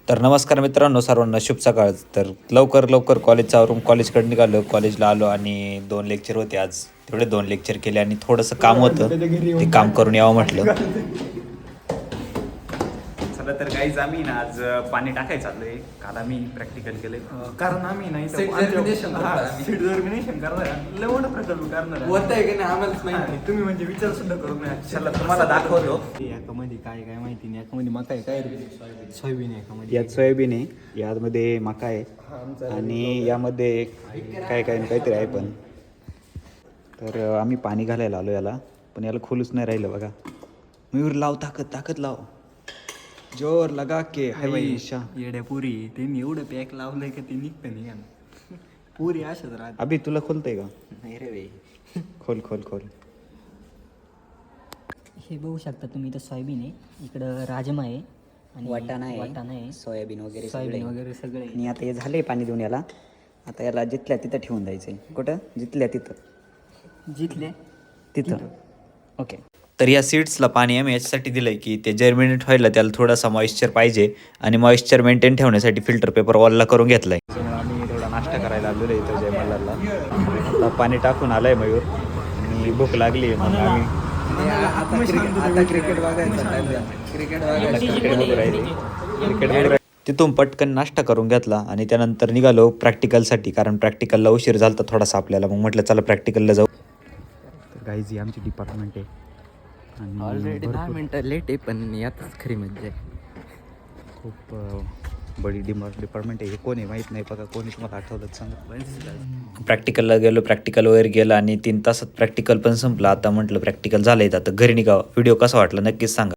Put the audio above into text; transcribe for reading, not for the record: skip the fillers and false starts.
तर नमस्कार मित्रांनो, सर्वांना शुभ सकाळ. तर लवकर कॉलेजचा आवरून कॉलेजकडे निघालो. कॉलेजला आलो आणि 2 लेक्चर होते आज. तेवढे 2 लेक्चर केले आणि थोडंसं काम होतं, ते काम करून यावं म्हटलं. चला तर काहीच आम्ही ना आज पाणी टाकायचं चाललंय. काल आम्ही प्रॅक्टिकल केले कारण आम्ही नाही सीट जर्मिनेशन करणार लय मोठा प्रकल्प करणार होतंय की नाही आम्हालाच माहिती. तुम्ही म्हणजे विचार सुद्धा करू नये. चला तुम्हाला दाखवतो. यामध्ये काय काय माहिती नाही. यामध्ये मका आहे, काय सोयाबीन आहे यामध्ये. यात सोयाबीन आहे, यामध्ये मका आहे आणि यामध्ये काय काय काहीतरी आहे पण. तर आम्ही पाणी घालायला आलो याला, पण याला खोलूच नाही राहिलं बघा. मयूर लाव, ताकद लाव, जोर लगा के हाय भाई शा. येड्या पुरी त्यांनी एवढं पॅक लावलंय का ते निघतं नाही का पुरी अशाच राहत. अभि तुला खोलतंय का? नाही रे बाई. खोल. हे बघू शकता तुम्ही, इथं सोयाबीन आहे, इकडं राजमा आहे आणि वाटाणा आहे, सोयाबीन वगैरे सगळे. आणि आता हे झाले पाणी देऊन याला. आता याला जिथल्या तिथं ठेवून द्यायचंय. कुठं? जिथल्या तिथं. जिथले तिथं. ओके. तर या सीड्सला पाणी आम्ही याच्यासाठी दिलं आहे की ते जर्मिनेट व्हायला त्याला थोडासा मॉइश्चर पाहिजे आणि मॉइश्चर मेंटेन ठेवण्यासाठी फिल्टर पेपर वॉलला करून घेतला आहे. त्यामुळे आम्ही थोडा नाश्ता करायला आलेलो आहे इथं जय मल्हारला. आता पाणी टाकून आलं आहे मयूर आणि भूक लागली आहे, मग आम्ही आता क्रिकेट बघायचं. क्रिकेट तिथून पटकन नाश्ता करून घेतला आणि त्यानंतर निघालो प्रॅक्टिकलसाठी, कारण प्रॅक्टिकलला उशीर झाला तर थोडासा आपल्याला. मग म्हटलं चला प्रॅक्टिकलला जाऊ. तर गाईज ही आमची डिपार्टमेंट आहे आणि ऑलरेडी 10 मिनिटं लेट आहे, पण यातच खरी मज्जा आहे. खूप बडी डिपार्टमेंट आहे. हे कोण आहे माहीत नाही बघा. कोणी तुम्हाला आठवलं सांगा. प्रॅक्टिकलला गेलो, प्रॅक्टिकल वगैरे गेलं आणि 3 तासात प्रॅक्टिकल पण संपलं. आता म्हटलं प्रॅक्टिकल झालं आहे, आता घरी निघावं. व्हिडिओ कसा वाटला नक्कीच सांगा.